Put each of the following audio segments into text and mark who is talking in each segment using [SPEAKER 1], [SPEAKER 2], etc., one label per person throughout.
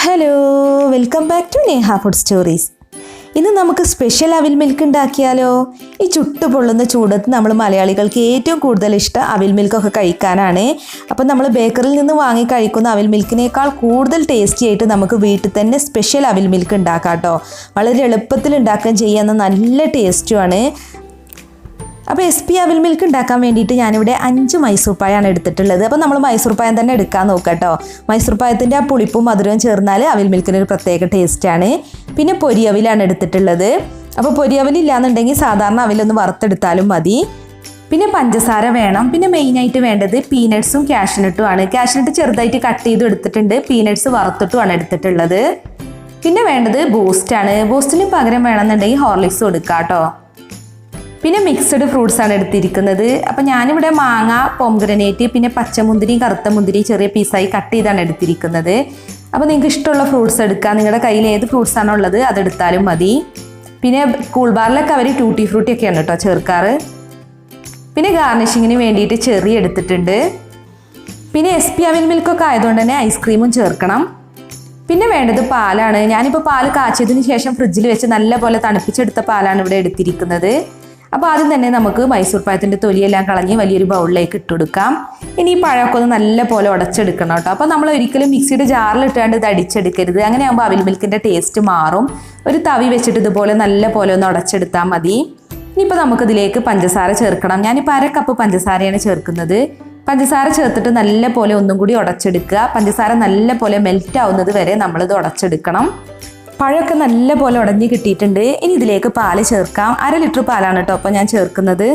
[SPEAKER 1] Hello, welcome back to Neha food stories. ഇന്ന് നമുക്ക് special അവിൽ മിൽക്ക് ഉണ്ടാക്കിയാലോ? ഈ ചുട്ടു പൊള്ളുന്ന ചൂടത്ത് നമ്മൾ മലയാളികൾക്ക് ഏറ്റവും കൂടുതൽ ഇഷ്ടം അവിൽ മിൽക്കൊക്കെ കഴിക്കാനാണ്. അപ്പം നമ്മൾ ബേക്കറിയിൽ നിന്ന് വാങ്ങി കഴിക്കുന്ന അവിൽ മിൽക്കിനേക്കാൾ കൂടുതൽ ടേസ്റ്റി ആയിട്ട് നമുക്ക് വീട്ടിൽ തന്നെ സ്പെഷ്യൽ അവിൽ മിൽക്ക് ഉണ്ടാക്കാം കേട്ടോ. വളരെ എളുപ്പത്തിൽ ഉണ്ടാക്കാൻ ചെയ്യാവുന്ന നല്ല ടേസ്റ്റുമാണ്. അപ്പോൾ അവിൽ മിൽക്ക് ഉണ്ടാക്കാൻ വേണ്ടിയിട്ട് ഞാനിവിടെ 5 മൈസൂർ പായാണ് എടുത്തിട്ടുള്ളത്. അപ്പോൾ നമ്മൾ മൈസൂർ പായം തന്നെ എടുക്കാൻ നോക്കാം കേട്ടോ. മൈസൂർ പായത്തിൻ്റെ ആ പുളിപ്പും മധുരവും ചേർന്നാൽ അവിൽ മിൽക്കിനൊരു പ്രത്യേക ടേസ്റ്റാണ്. പിന്നെ പൊരിയവിലാണ് എടുത്തിട്ടുള്ളത്. അപ്പോൾ പൊരിയവിലില്ലാന്നുണ്ടെങ്കിൽ സാധാരണ അവിലൊന്ന് വറുത്തെടുത്താലും മതി. പിന്നെ പഞ്ചസാര വേണം. പിന്നെ മെയിനായിട്ട് വേണ്ടത് പീനട്ട്സും കാഷ്നട്ടുമാണ്. കാഷ്നട്ട് ചെറുതായിട്ട് കട്ട് ചെയ്ത് എടുത്തിട്ടുണ്ട്. പീനട്ട്സ് വറുത്തിട്ടുമാണ് എടുത്തിട്ടുള്ളത്. പിന്നെ വേണ്ടത് ബൂസ്റ്റാണ്. ബൂസ്റ്റിന് പകരം വേണമെന്നുണ്ടെങ്കിൽ ഹോർലിക്സ് കൊടുക്കാം കേട്ടോ. പിന്നെ മിക്സഡ് ഫ്രൂട്ട്സ് ആണ് എടുത്തിരിക്കുന്നത്. അപ്പോൾ ഞാനിവിടെ മാങ്ങ, പോംഗ്രനേറ്റ്, പിന്നെ പച്ചമുന്തിരിയും കറുത്ത മുന്തിരി ചെറിയ പീസായി കട്ട് ചെയ്താണ് എടുത്തിരിക്കുന്നത്. അപ്പോൾ നിങ്ങൾക്ക് ഇഷ്ടമുള്ള ഫ്രൂട്ട്സ് എടുക്കാം. നിങ്ങളുടെ കയ്യിൽ ഏത് ഫ്രൂട്ട്സ് ആണോ ഉള്ളത് അതെടുത്താലും മതി. പിന്നെ കൂൾ ബാറിലൊക്കെ അവർ ടൂട്ടി ഫ്രൂട്ടി ഒക്കെയാണ് കേട്ടോ ചേർക്കാറ്. പിന്നെ ഗാർണിഷിങ്ങിന് വേണ്ടിയിട്ട് ചെറി എടുത്തിട്ടുണ്ട്. പിന്നെ അവിൽ മിൽക്കൊക്കെ ആയതുകൊണ്ട് തന്നെ ഐസ്ക്രീമും ചേർക്കണം. പിന്നെ വേണ്ടത് പാലാണ്. ഞാനിപ്പോൾ പാല് കാച്ചിയതിന് ശേഷം ഫ്രിഡ്ജിൽ വെച്ച് നല്ലപോലെ തണുപ്പിച്ചെടുത്ത പാലാണ് ഇവിടെ എടുത്തിരിക്കുന്നത്. അപ്പോൾ ആദ്യം തന്നെ നമുക്ക് മൈസൂർ പായത്തിൻ്റെ തൊലിയെല്ലാം കളഞ്ഞ് വലിയൊരു ബൗളിലേക്ക് ഇട്ടുകൊടുക്കാം. ഇനി ഈ പഴമൊക്കെ ഒന്ന് നല്ല പോലെ ഉടച്ചെടുക്കണം കേട്ടോ. അപ്പോൾ നമ്മൾ ഒരിക്കലും മിക്സിയുടെ ജാറിലിട്ടാണ്ട് ഇത് അടിച്ചെടുക്കരുത്. അങ്ങനെ ആകുമ്പോൾ അവിൽ മിൽക്കിൻ്റെ ടേസ്റ്റ് മാറും. ഒരു തവി വെച്ചിട്ട് ഇതുപോലെ നല്ല പോലെ ഒന്ന് ഉടച്ചെടുത്താൽ മതി. ഇനിയിപ്പോൾ നമുക്കിതിലേക്ക് പഞ്ചസാര ചേർക്കണം. ഞാനിപ്പോൾ 1/2 കപ്പ് പഞ്ചസാരയാണ് ചേർക്കുന്നത്. പഞ്ചസാര ചേർത്തിട്ട് നല്ല പോലെ ഒന്നും കൂടി ഉടച്ചെടുക്കുക. പഞ്ചസാര നല്ല പോലെ മെൽറ്റ് ആവുന്നത് വരെ നമ്മളിത് ഉടച്ചെടുക്കണം. പഴമൊക്കെ നല്ല പോലെ ഉടഞ്ഞ് കിട്ടിയിട്ടുണ്ട്. ഇനി ഇതിലേക്ക് പാല് ചേർക്കാം. 1/2 ലിറ്റർ പാലാണ് കേട്ടോ അപ്പോൾ ഞാൻ ചേർക്കുന്നത്.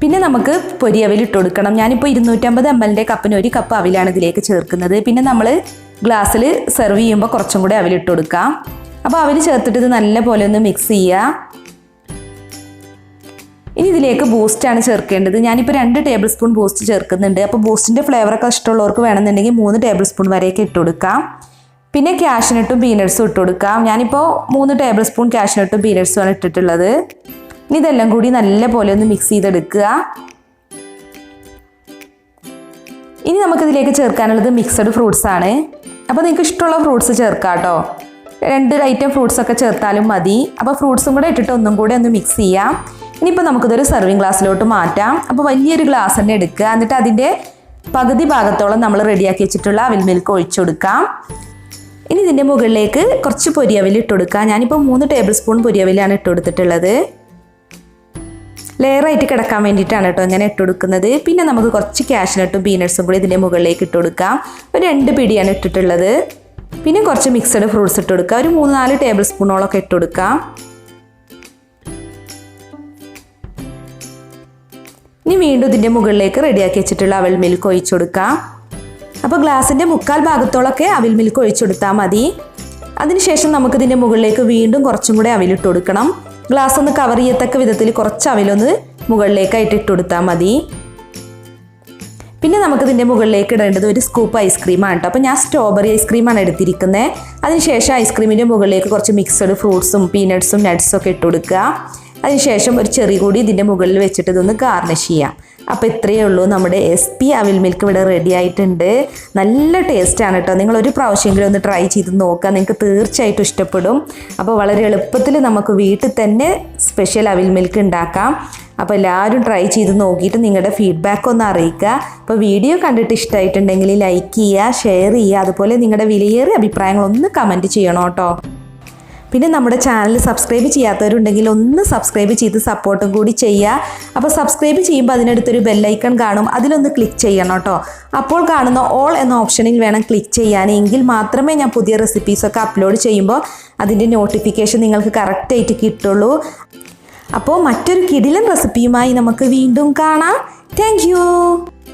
[SPEAKER 1] പിന്നെ നമുക്ക് പൊരിയവിൽ ഇട്ട് കൊടുക്കണം. ഞാനിപ്പോൾ 250 ml കപ്പിന് 1 കപ്പ് അവിലാണ് ഇതിലേക്ക് ചേർക്കുന്നത്. പിന്നെ നമ്മൾ ഗ്ലാസ്സിൽ സെർവ് ചെയ്യുമ്പോൾ കുറച്ചും കൂടി അവിലിട്ട് കൊടുക്കാം. അപ്പോൾ അവിൽ ചേർത്തിട്ട് ഇത് നല്ല പോലെ ഒന്ന് മിക്സ് ചെയ്യുക. ഇനി ഇതിലേക്ക് ബൂസ്റ്റാണ് ചേർക്കേണ്ടത്. ഞാനിപ്പോൾ 2 ടേബിൾ സ്പൂൺ ബൂസ്റ്റ് ചേർക്കുന്നുണ്ട്. അപ്പോൾ ബൂസ്റ്റിൻ്റെ ഫ്ലേവറൊക്കെ ഇഷ്ടമുള്ളവർക്ക് വേണമെന്നുണ്ടെങ്കിൽ 3 ടേബിൾ സ്പൂൺ വരെയൊക്കെ ഇട്ട് കൊടുക്കാം. പിന്നെ കാഷ്നട്ടും പീനട്ട്സും ഇട്ട് കൊടുക്കാം. ഞാനിപ്പോൾ 3 ടേബിൾ സ്പൂൺ കാഷ്നട്ടും പീനട്ട്സും ആണ് ഇട്ടിട്ടുള്ളത്. ഇനി ഇതെല്ലാം കൂടി നല്ല പോലെ ഒന്ന് മിക്സ് ചെയ്തെടുക്കുക. ഇനി നമുക്കിതിലേക്ക് ചേർക്കാനുള്ളത് മിക്സഡ് ഫ്രൂട്ട്സ് ആണ്. അപ്പോൾ നിങ്ങൾക്ക് ഇഷ്ടമുള്ള ഫ്രൂട്ട്സ് ചേർക്കാം കേട്ടോ. 2 ഐറ്റം ഫ്രൂട്ട്സ് ഒക്കെ ചേർത്താലും മതി. അപ്പോൾ ഫ്രൂട്ട്സും കൂടെ ഇട്ടിട്ട് ഒന്നും കൂടെ ഒന്ന് മിക്സ് ചെയ്യാം. ഇനിയിപ്പോൾ നമുക്കിതൊരു സെർവിങ് ഗ്ലാസ്സിലോട്ട് മാറ്റാം. അപ്പോൾ വലിയൊരു ഗ്ലാസ് തന്നെ എടുക്കുക. എന്നിട്ട് അതിൻ്റെ പകുതി ഭാഗത്തോളം നമ്മൾ റെഡിയാക്കി വെച്ചിട്ടുള്ള അവിൽ മിൽക്ക് ഒഴിച്ചു കൊടുക്കാം. ഇനി ഇതിൻ്റെ മുകളിലേക്ക് കുറച്ച് പൊരിയവിൽ ഇട്ട് കൊടുക്കുക. ഞാനിപ്പോൾ 3 ടേബിൾ സ്പൂൺ പൊരിയവിലാണ് ഇട്ട് കൊടുത്തിട്ടുള്ളത്. ലെയറായിട്ട് കിടക്കാൻ വേണ്ടിയിട്ടാണ് കേട്ടോ ഇങ്ങനെ ഇട്ട് കൊടുക്കുന്നത്. പിന്നെ നമുക്ക് കുറച്ച് കാഷ്നട്ടും പീനട്ട്സും കൂടി ഇതിൻ്റെ മുകളിലേക്ക് ഇട്ട് കൊടുക്കാം. ഒരു 2 പിടിയാണ് ഇട്ടിട്ടുള്ളത്. പിന്നെ കുറച്ച് മിക്സഡ് ഫ്രൂട്ട്സ് ഇട്ട് കൊടുക്കുക. ഒരു 3-4 ടേബിൾ സ്പൂണോളൊക്കെ ഇട്ട് കൊടുക്കാം. ഇനി വീണ്ടും ഇതിൻ്റെ മുകളിലേക്ക് റെഡിയാക്കി വെച്ചിട്ടുള്ള അവിൽ മിൽക്ക് ഒഴിച്ചു കൊടുക്കാം. അപ്പോൾ ഗ്ലാസിൻ്റെ 1/4 ഭാഗത്തോളൊക്കെ അവിൽ മിൽക്ക് ഒഴിച്ചു കൊടുത്താൽ മതി. അതിനുശേഷം നമുക്കിതിൻ്റെ മുകളിലേക്ക് വീണ്ടും കുറച്ചും കൂടെ അവിലിട്ട് കൊടുക്കണം. ഗ്ലാസ് ഒന്ന് കവർ ചെയ്യത്തക്ക വിധത്തിൽ കുറച്ച് അവിലൊന്ന് മുകളിലേക്കായിട്ട് ഇട്ട് കൊടുത്താൽ മതി. പിന്നെ നമുക്കിതിൻ്റെ മുകളിലേക്ക് ഇടേണ്ടത് ഒരു സ്കൂപ്പ് ഐസ്ക്രീമാണ് കേട്ടോ. അപ്പോൾ ഞാൻ സ്ട്രോബെറി ഐസ്ക്രീമാണ് എടുത്തിരിക്കുന്നത്. അതിനുശേഷം ഐസ്ക്രീമിൻ്റെ മുകളിലേക്ക് കുറച്ച് മിക്സഡ് ഫ്രൂട്ട്സും പീനട്ട്സും നട്ട്സും ഒക്കെ ഇട്ട് കൊടുക്കുക. അതിനുശേഷം ഒരു ചെറി കൂടി ഇതിൻ്റെ മുകളിൽ വെച്ചിട്ട് ഇതൊന്ന് ഗാർണിഷ് ചെയ്യാം. അപ്പോൾ ഇത്രയേ ഉള്ളൂ, നമ്മുടെ അവിൽ മിൽക്ക് ഇവിടെ റെഡി ആയിട്ടുണ്ട്. നല്ല ടേസ്റ്റാണ് കേട്ടോ. നിങ്ങളൊരു പ്രാവശ്യമെങ്കിലും ഒന്ന് ട്രൈ ചെയ്ത് നോക്കുക. നിങ്ങൾക്ക് തീർച്ചയായിട്ടും ഇഷ്ടപ്പെടും. അപ്പോൾ വളരെ എളുപ്പത്തിൽ നമുക്ക് വീട്ടിൽ തന്നെ സ്പെഷ്യൽ അവിൽ മിൽക്ക് ഉണ്ടാക്കാം. അപ്പോൾ എല്ലാവരും ട്രൈ ചെയ്ത് നോക്കിയിട്ട് നിങ്ങളുടെ ഫീഡ്ബാക്ക് ഒന്ന് അറിയിക്കുക. അപ്പോൾ വീഡിയോ കണ്ടിട്ട് ഇഷ്ടമായിട്ടുണ്ടെങ്കിൽ ലൈക്ക് ചെയ്യുക, ഷെയർ ചെയ്യുക. അതുപോലെ നിങ്ങളുടെ വിലയേറിയ അഭിപ്രായങ്ങളൊന്ന് കമൻറ്റ് ചെയ്യണം കേട്ടോ. പിന്നെ നമ്മുടെ ചാനൽ സബ്സ്ക്രൈബ് ചെയ്യാത്തവരുണ്ടെങ്കിൽ ഒന്ന് സബ്സ്ക്രൈബ് ചെയ്ത് സപ്പോർട്ടും കൂടി ചെയ്യുക. അപ്പോൾ സബ്സ്ക്രൈബ് ചെയ്യുമ്പോൾ അതിനടുത്തൊരു ബെല്ലൈക്കൺ കാണും, അതിലൊന്ന് ക്ലിക്ക് ചെയ്യണം കേട്ടോ. അപ്പോൾ കാണുന്ന ഓൾ എന്ന ഓപ്ഷനിൽ വേണം ക്ലിക്ക് ചെയ്യാൻ. എങ്കിൽ മാത്രമേ ഞാൻ പുതിയ റെസിപ്പീസൊക്കെ അപ്ലോഡ് ചെയ്യുമ്പോൾ അതിൻ്റെ നോട്ടിഫിക്കേഷൻ നിങ്ങൾക്ക് കറക്റ്റായിട്ട് കിട്ടുള്ളൂ. അപ്പോൾ മറ്റൊരു കിടിലൻ റെസിപ്പിയുമായി നമുക്ക് വീണ്ടും കാണാം. Thank you.